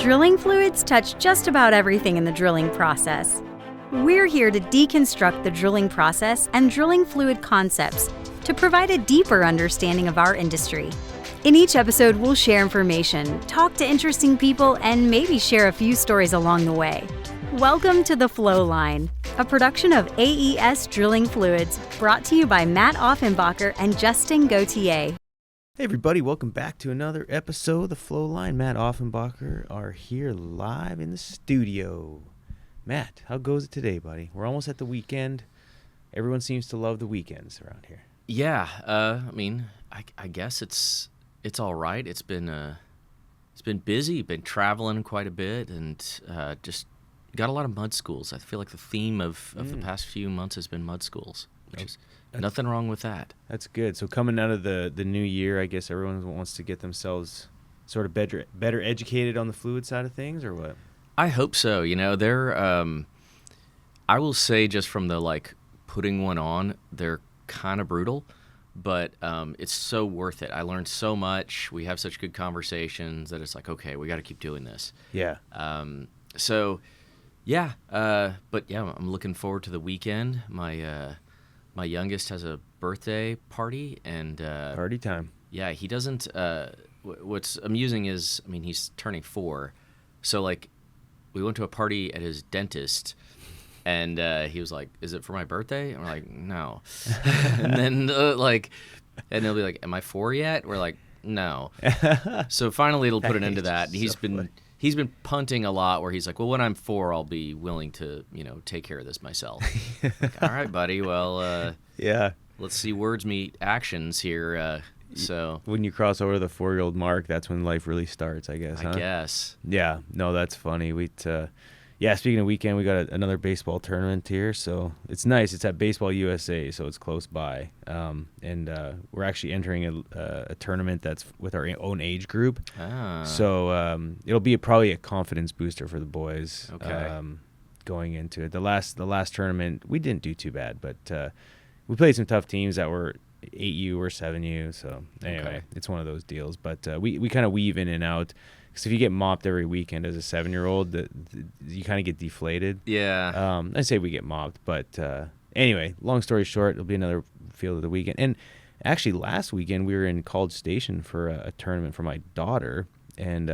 Drilling fluids touch just about everything in the drilling process. We're here to deconstruct the drilling process and drilling fluid concepts to provide a deeper understanding of our industry. In each episode, we'll share information, talk to interesting people, and maybe share a few stories along the way. Welcome to the Flowline, a production of AES Drilling Fluids, brought to you by Matt Offenbacher and Justin Gauthier. Hey everybody, welcome back to another episode of the Flowline. Matt Offenbacher are here live in the studio. Matt, how goes it today, buddy? We're almost at the weekend. Everyone seems to love the weekends around here. Yeah, I guess it's all right. It's been busy. Been traveling quite a bit, and just got a lot of mud schools. I feel like the theme of the past few months has been mud schools, which is nothing wrong with that. That's good. So coming out of the new year, I guess everyone wants to get themselves sort of better educated on the fluid side of things, or what? I hope so. You know, I will say just from the putting one on, they're kind of brutal, but it's so worth it. I learned so much. We have such good conversations that it's like, okay, we got to keep doing this. Yeah. But yeah, I'm looking forward to the weekend. My youngest has a birthday party, and Party time. yeah, he doesn't. What's amusing is, I mean, he's turning 4, so we went to a party at his dentist, and he was like, "Is it for my birthday?" And we're like, "No." And then and he'll be like, "Am I 4 yet?" We're like, "No." So finally, it'll put an end to that. And he's been punting a lot, where he's like, "Well, when I'm 4, I'll be willing to, take care of this myself." Like, all right, buddy. Well, yeah. Let's see words meet actions here. So when you cross over the 4-year-old mark, that's when life really starts, I guess. I guess. Yeah. No, that's funny. Speaking of weekend, we got another baseball tournament here, so it's nice. It's at Baseball USA, so it's close by. And we're actually entering a tournament that's with our own age group. Ah. So it'll be probably a confidence booster for the boys. Okay. Going into it. The last tournament, we didn't do too bad, but we played some tough teams that were 8U or 7U. So anyway, It's one of those deals. But we kind of weave in and out. Because if you get mopped every weekend as a 7-year-old, you kind of get deflated. Yeah. I say we get mopped, but anyway, long story short, it'll be another field of the weekend. And actually, last weekend we were in College Station for a tournament for my daughter. And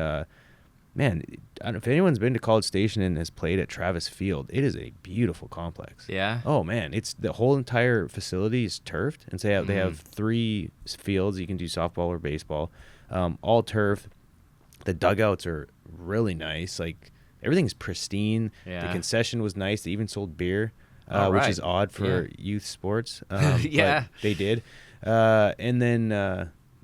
man, I don't know if anyone's been to College Station and has played at Travis Field. It is a beautiful complex. Yeah. Oh man, it's the whole entire facility is turfed, and so they have 3 fields you can do softball or baseball, all turf. The dugouts are really nice. Everything's pristine. Yeah. The concession was nice. They even sold beer, All which right. is odd for youth sports. Yeah. But they did. And then,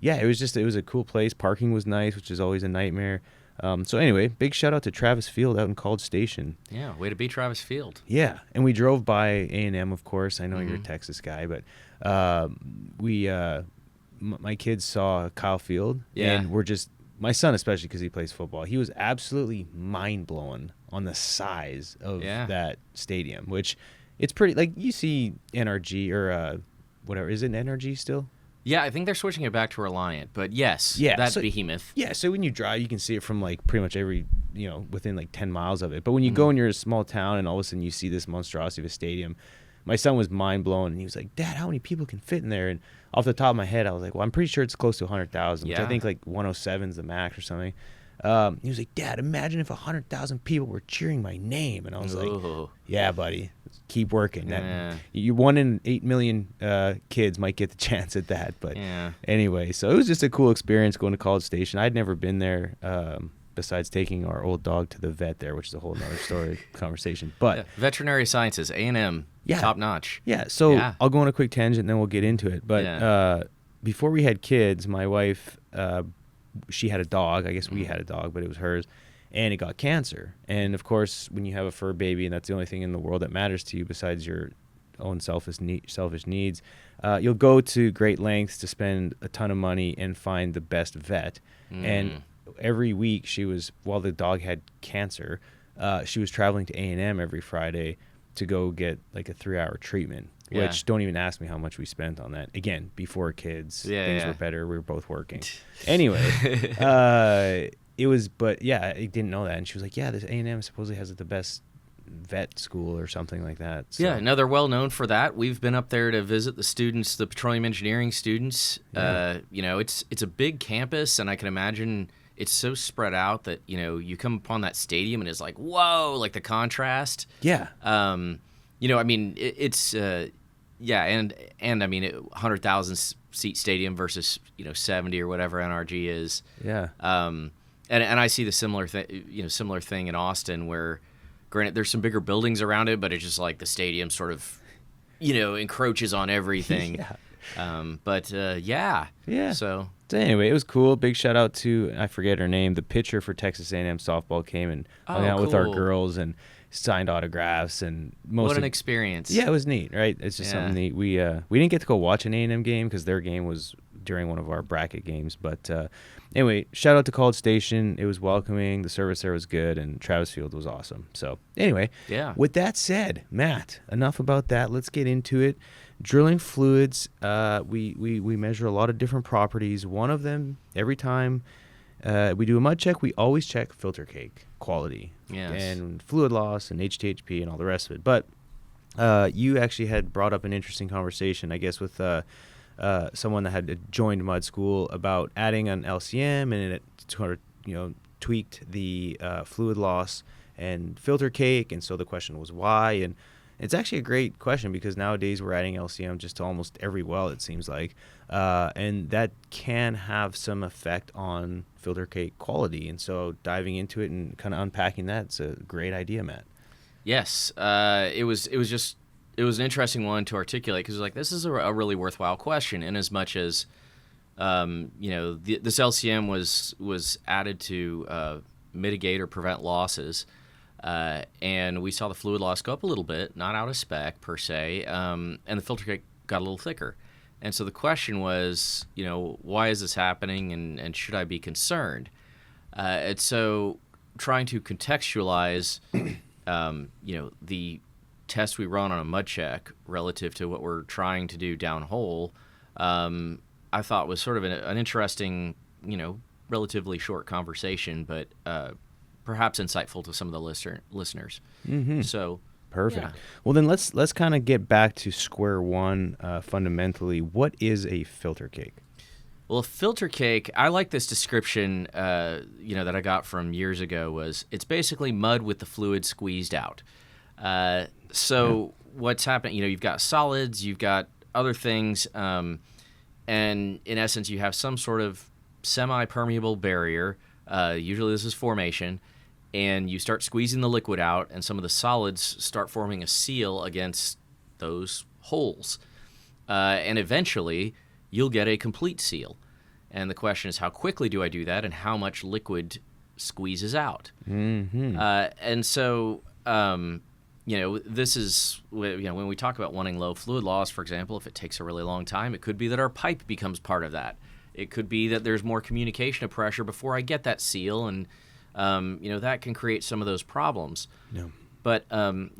it was a cool place. Parking was nice, which is always a nightmare. So anyway, big shout out to Travis Field out in College Station. Yeah, way to be Travis Field. Yeah, and we drove by A&M, of course. I know you're a Texas guy, but my kids saw Kyle Field, and we're just, my son especially because he plays football, he was absolutely mind-blown on the size of that stadium, which it's pretty, you see NRG or whatever. Is it NRG still? Yeah, I think they're switching it back to Reliant, but yes, that behemoth. Yeah, so when you drive, you can see it from pretty much every, within 10 miles of it. But when you go and you're in a small town and all of a sudden you see this monstrosity of a stadium, my son was mind blown, and he was like, "Dad, how many people can fit in there?" And off the top of my head, I was like, "Well, I'm pretty sure it's close to 100,000, which I think 107 is the max or something." He was like, "Dad, imagine if 100,000 people were cheering my name." And I was like, "Yeah, buddy, keep working. You 1 in 8 million kids might get the chance at that." But anyway, so it was just a cool experience going to College Station. I'd never been there. Besides taking our old dog to the vet there, which is a whole nother story conversation. But veterinary sciences, A&M, top notch. Yeah, so I'll go on a quick tangent and then we'll get into it. But before we had kids, my wife, she had a dog. I guess we had a dog, but it was hers. And it got cancer. And, of course, when you have a fur baby and that's the only thing in the world that matters to you besides your own selfish needs, you'll go to great lengths to spend a ton of money and find the best vet. And every week while the dog had cancer, she was traveling to A&M every Friday to go get a 3-hour treatment. Yeah. which don't even ask me how much we spent on that. Again, before kids, things were better. We were both working. Anyway, it was, but yeah, I didn't know that. And she was like, yeah, this A&M supposedly has the best vet school or something like that. So. Yeah, no, they're well known for that. We've been up there to visit the students, the petroleum engineering students. Yeah. It's a big campus, and I can imagine it's so spread out that, you come upon that stadium and it's like, whoa, like the contrast. Yeah. It's and I mean, 100,000 seat stadium versus 70 or whatever NRG is. Yeah. And I see the similar thing in Austin, where granted there's some bigger buildings around it, but it's just like the stadium sort of encroaches on everything. Yeah. So anyway, it was cool. Big shout out to, I forget her name, the pitcher for Texas A&M softball came and hung out with our cool. girls and signed autographs and what an experience. Yeah, it was neat, right? It's just something neat. We didn't get to go watch an A&M game because their game was during one of our bracket games. But anyway, shout out to College Station. It was welcoming. The service there was good, and Travis Field was awesome. So anyway, with that said, Matt, enough about that. Let's get into it. Drilling fluids, we measure a lot of different properties. One of them, every time we do a mud check, we always check filter cake quality and fluid loss and HTHP and all the rest of it. But you actually had brought up an interesting conversation, I guess, with someone that had joined Mud School about adding an LCM, and it sort of tweaked the fluid loss and filter cake. And so the question was why, and it's actually a great question because nowadays we're adding LCM just to almost every well, it seems like, and that can have some effect on filter cake quality. And so diving into it and kind of unpacking that's a great idea, Matt. Yes, it was an interesting one to articulate because this is a really worthwhile question, in as much as this LCM was added to mitigate or prevent losses. And we saw the fluid loss go up a little bit, not out of spec per se, and the filter cake got a little thicker. And so the question was, why is this happening, and should I be concerned? And so trying to contextualize, the test we run on a mud check relative to what we're trying to do downhole, I thought was sort of an interesting, relatively short conversation, but perhaps insightful to some of the listeners. Mm-hmm. So perfect. Yeah. Well, then let's kind of get back to square one. Fundamentally, what is a filter cake? Well, a filter cake, I like this description, that I got from years ago. It's basically mud with the fluid squeezed out. What's happening? You've got solids, you've got other things, and in essence, you have some sort of semi-permeable barrier. Usually, this is formation. And you start squeezing the liquid out, and some of the solids start forming a seal against those holes. And eventually, you'll get a complete seal. And the question is, how quickly do I do that, and how much liquid squeezes out? Mm-hmm. And so, this is, when we talk about wanting low fluid loss, for example, if it takes a really long time, it could be that our pipe becomes part of that. It could be that there's more communication of pressure before I get that seal, and that can create some of those problems. Yeah. But, on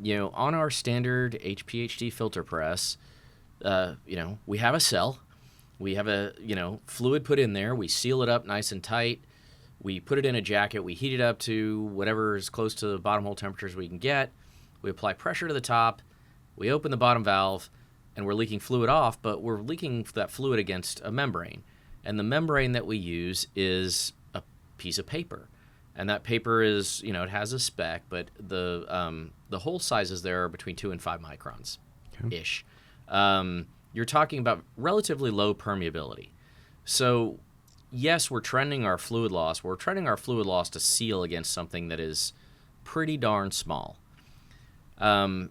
our standard HPHD filter press, we have a cell. We have a, fluid put in there. We seal it up nice and tight. We put it in a jacket. We heat it up to whatever is close to the bottom hole temperatures we can get. We apply pressure to the top. We open the bottom valve, and we're leaking fluid off, but we're leaking that fluid against a membrane. And the membrane that we use is a piece of paper. And that paper is, it has a spec, but the hole sizes there are between 2 and 5 microns-ish. Okay. You're talking about relatively low permeability. So, yes, we're trending our fluid loss. We're trending our fluid loss to seal against something that is pretty darn small. And,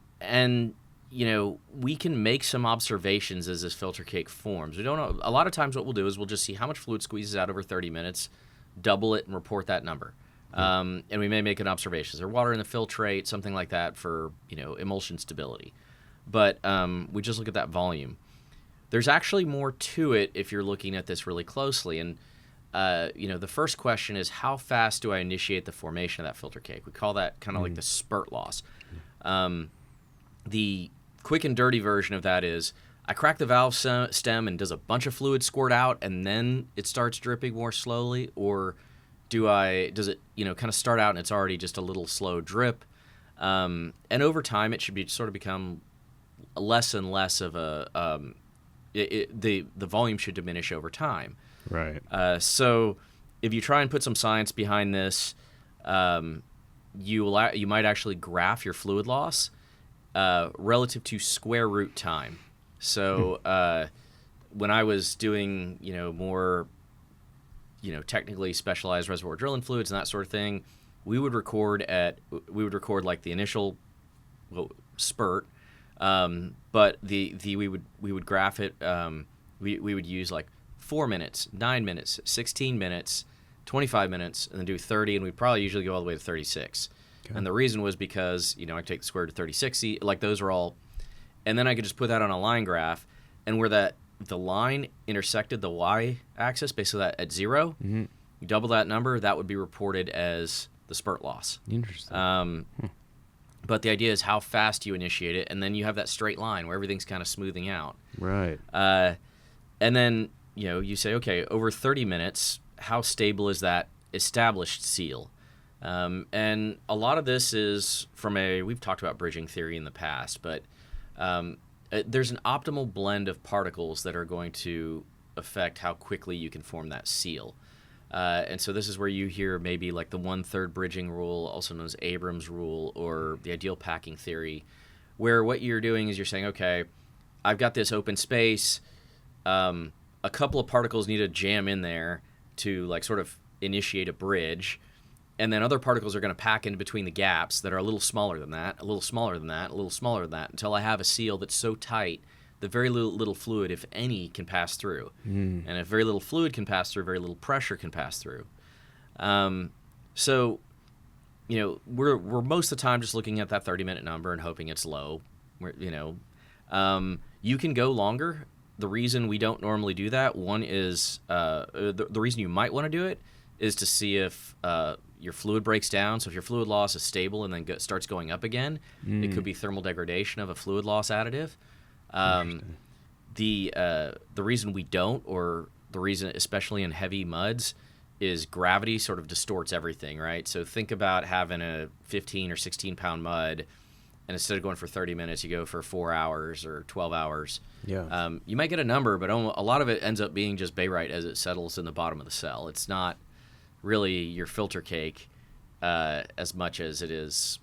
we can make some observations as this filter cake forms. We don't know. A lot of times what we'll do is we'll just see how much fluid squeezes out over 30 minutes, double it, and report that number. And we may make an observation. Is there water in the filtrate, something like that for, emulsion stability. But we just look at that volume. There's actually more to it if you're looking at this really closely. And, the first question is, how fast do I initiate the formation of that filter cake? We call that kind of like the spurt loss. The quick and dirty version of that is I crack the valve stem and does a bunch of fluid squirt out and then it starts dripping more slowly, or does it kind of start out and it's already just a little slow drip, and over time it should be sort of become less and less of a the volume should diminish over time. Right. So if you try and put some science behind this, you might actually graph your fluid loss relative to square root time. So when I was doing more technically specialized reservoir drilling fluids and that sort of thing, we would record like the initial spurt, but we would graph it. We would use like 4 minutes, 9 minutes, 16 minutes, 25 minutes, and then do 30, and we'd probably usually go all the way to 36. Okay. And the reason was because I take the square root of 36, like those are all, and then I could just put that on a line graph, and where the line intersected the y-axis, basically that at 0, you double that number, that would be reported as the spurt loss. Interesting. But the idea is how fast you initiate it, and then you have that straight line where everything's kind of smoothing out. Right. And then you say, okay, over 30 minutes, how stable is that established seal? And a lot of this is we've talked about bridging theory in the past, but there's an optimal blend of particles that are going to affect how quickly you can form that seal. And so this is where you hear maybe like the 1/3 bridging rule, also known as Abrams' rule, or the ideal packing theory, where what you're doing is you're saying, okay, I've got this open space, a couple of particles need to jam in there to like sort of initiate a bridge, and then other particles are going to pack in between the gaps that are a little smaller than that, a little smaller than that, a little smaller than that, until I have a seal that's so tight that very little fluid, if any, can pass through. And if very little fluid can pass through, very little pressure can pass through. So, we're most of the time just looking at that 30-minute number and hoping it's low. You can go longer. The reason we don't normally do that, one is the reason you might want to do it is to see if your fluid breaks down. So if your fluid loss is stable and then starts going up again, it could be thermal degradation of a fluid loss additive. The reason we don't, or the reason especially in heavy muds, is gravity sort of distorts everything, right? So think about having a 15 or 16 pound mud, and instead of going for 30 minutes, you go for 4 hours or 12 hours. Yeah. You might get a number, but a lot of it ends up being just barite as it settles in the bottom of the cell. It's not really your filter cake as much as it is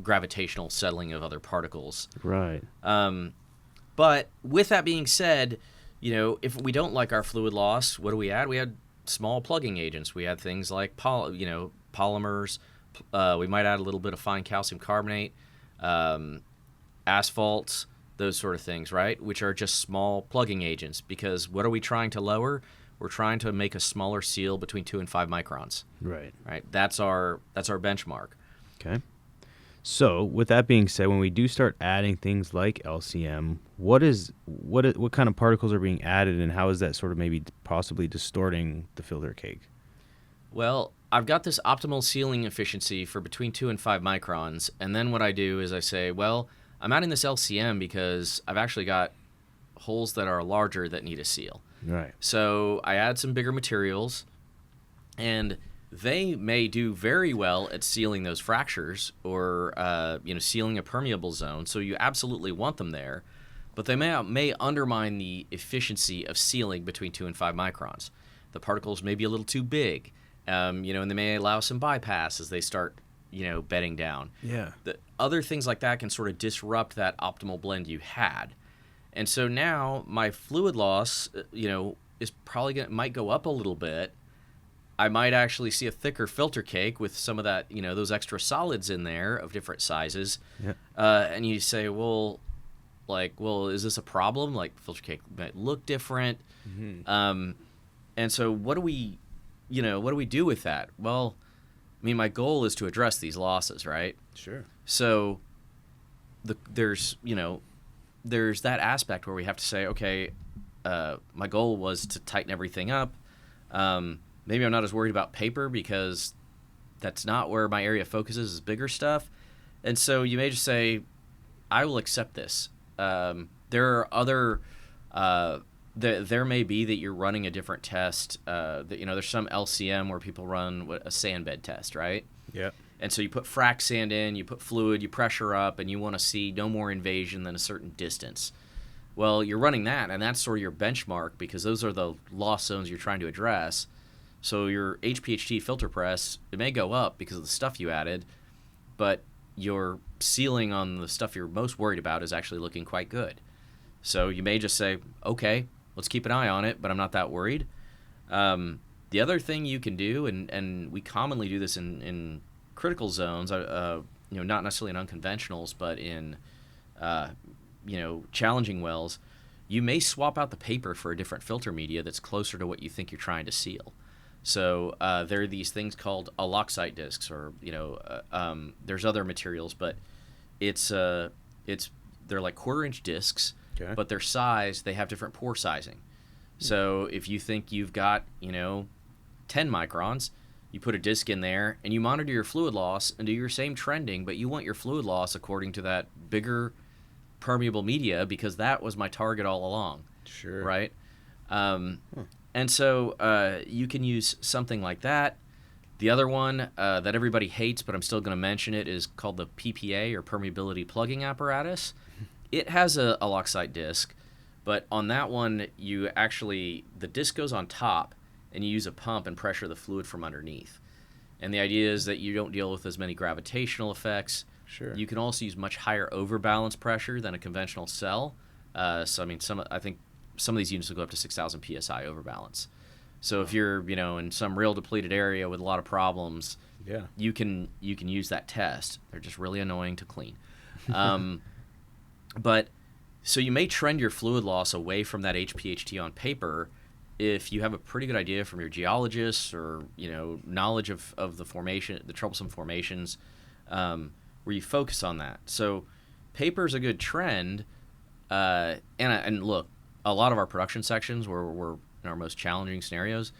gravitational settling of other particles. Right. But with that being said, if we don't like our fluid loss, what do we add? We add small plugging agents. We add things like polymers. We might add a little bit of fine calcium carbonate, asphalts, those sort of things, right? Which are just small plugging agents. Because what are we trying to lower? We're trying to make a smaller seal between 2 and 5 microns. Right. Right. That's our benchmark. Okay. So, with that being said, when we do start adding things like LCM, what kind of particles are being added, and how is that sort of maybe possibly distorting the filter cake? Well, I've got this optimal sealing efficiency for between 2 and 5 microns, and then what I do is I say, well, I'm adding this LCM because I've actually got holes that are larger that need a seal. Right. So I add some bigger materials, and they may do very well at sealing those fractures or sealing a permeable zone. So you absolutely want them there, but they may undermine the efficiency of sealing between 2 and 5 microns. The particles may be a little too big, and they may allow some bypass as they start bedding down. Yeah. The other things like that can sort of disrupt that optimal blend you had. And so now my fluid loss, is probably might go up a little bit. I might actually see a thicker filter cake with some of that, those extra solids in there of different sizes. Yeah. And you say, well, is this a problem? Like, filter cake might look different. Mm-hmm. And so what do we do with that? Well, I mean, my goal is to address these losses, right? Sure. So there's that aspect where we have to say, okay, my goal was to tighten everything up. Maybe I'm not as worried about paper because that's not where my area of focus is bigger stuff. And so you may just say, I will accept this. There are other. There may be that you're running a different test. There's some LCM where people run a sand bed test, right? Yeah. And so you put frac sand in, you put fluid, you pressure up, and you want to see no more invasion than a certain distance. Well, you're running that, and that's sort of your benchmark because those are the loss zones you're trying to address. So your HPHT filter press, it may go up because of the stuff you added, but your sealing on the stuff you're most worried about is actually looking quite good. So you may just say, okay, let's keep an eye on it, but I'm not that worried. The other thing you can do, and we commonly do this in critical zones, not necessarily in unconventionals, but in challenging wells, you may swap out the paper for a different filter media that's closer to what you think you're trying to seal. So there are these things called aloxite discs, or there's other materials, but they're like 1/4-inch discs. Okay. But their size, they have different pore sizing. So if you think you've got, 10 microns, you put a disc in there and you monitor your fluid loss and do your same trending, but you want your fluid loss according to that bigger permeable media because that was my target all along. Sure. Right? And so you can use something like that. The other one that everybody hates, but I'm still going to mention it, is called the PPA, or permeability plugging apparatus. It has a aloxite disc, but on that one, the disc goes on top, and you use a pump and pressure the fluid from underneath. And the idea is that you don't deal with as many gravitational effects. Sure. You can also use much higher overbalance pressure than a conventional cell. I think some of these units will go up to 6,000 psi overbalance. So if you're, in some real depleted area with a lot of problems, you can use that test. They're just really annoying to clean. But so you may trend your fluid loss away from that HPHT on paper if you have a pretty good idea from your geologists or knowledge of the formation, the troublesome formations, where you focus on that. So paper is a good trend, and look, a lot of our production sections where we're in our most challenging scenarios,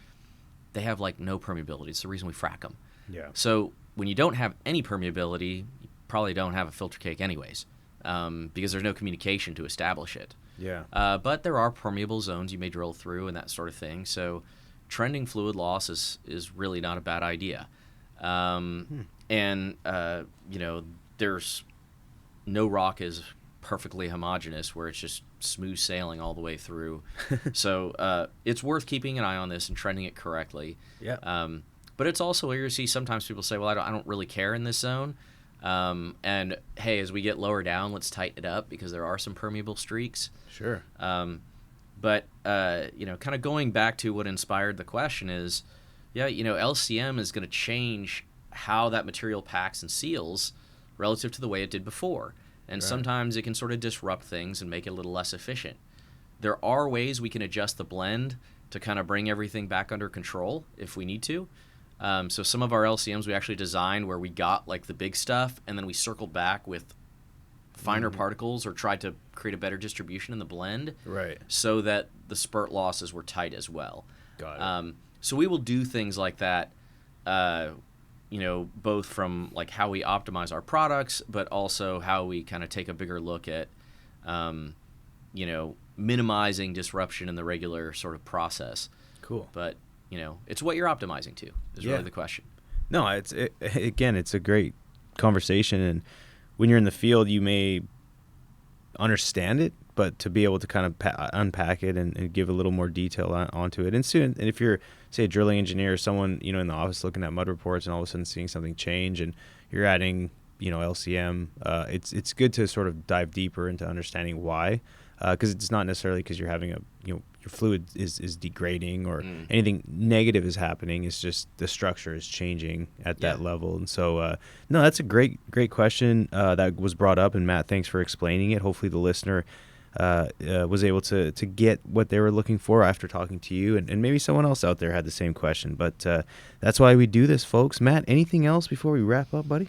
they have like no permeability. It's the reason we frack them. Yeah. So when you don't have any permeability, you probably don't have a filter cake anyways. Because there's no communication to establish it. Yeah. But there are permeable zones you may drill through and that sort of thing. So trending fluid loss is really not a bad idea. And, there's no rock is perfectly homogeneous where it's just smooth sailing all the way through. So it's worth keeping an eye on this and trending it correctly. Yeah. But it's also where you see sometimes people say, well, I don't really care in this zone. And hey, as we get lower down, let's tighten it up because there are some permeable streaks. Sure. But kind of going back to what inspired the question is, LCM is going to change how that material packs and seals relative to the way it did before. And sometimes it can sort of disrupt things and make it a little less efficient. There are ways we can adjust the blend to kind of bring everything back under control if we need to. So some of our LCMs we actually designed where we got like the big stuff and then we circled back with finer particles or tried to create a better distribution in the blend, right? So that the spurt losses were tight as well. Got it. So we will do things like that, both from like how we optimize our products, but also how we kind of take a bigger look at, minimizing disruption in the regular sort of process. Cool. But it's what you're optimizing to is really the question. No, it's a great conversation, and when you're in the field, you may understand it, but to be able to kind of unpack it and give a little more detail onto it, and if you're, say, a drilling engineer or someone in the office looking at mud reports and all of a sudden seeing something change, and you're adding LCM, it's good to sort of dive deeper into understanding why, because it's not necessarily because you're having your fluid is degrading or anything negative is happening. It's just the structure is changing at that level. And so, no, that's a great question that was brought up. And Matt, thanks for explaining it. Hopefully the listener was able to get what they were looking for after talking to you. And maybe someone else out there had the same question. But that's why we do this, folks. Matt, anything else before we wrap up, buddy?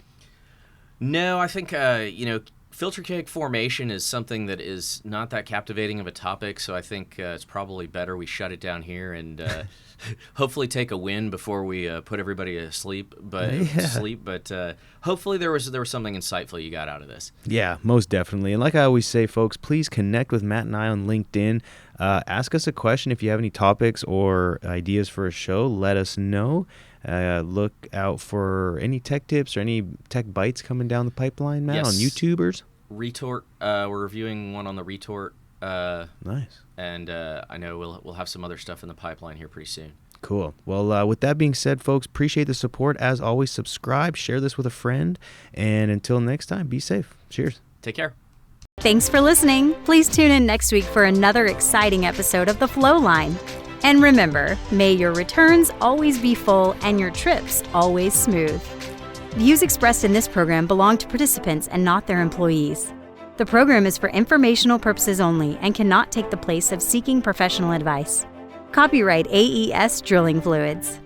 No, I think, filter cake formation is something that is not that captivating of a topic, so I think it's probably better we shut it down here and hopefully take a win before we put everybody asleep. But hopefully there was something insightful you got out of this. Yeah, most definitely. And like I always say, folks, please connect with Matt and I on LinkedIn. Ask us a question if you have any topics or ideas for a show. Let us know. Look out for any tech tips or any tech bites coming down the pipeline, Matt, on YouTubers. Retort. We're reviewing one on the Retort. Nice. And I know we'll have some other stuff in the pipeline here pretty soon. Cool. Well, with that being said, folks, appreciate the support. As always, subscribe, share this with a friend, and until next time, be safe. Cheers. Take care. Thanks for listening. Please tune in next week for another exciting episode of the Flowline. And remember, may your returns always be full and your trips always smooth. Views expressed in this program belong to participants and not their employees. The program is for informational purposes only and cannot take the place of seeking professional advice. Copyright AES Drilling Fluids.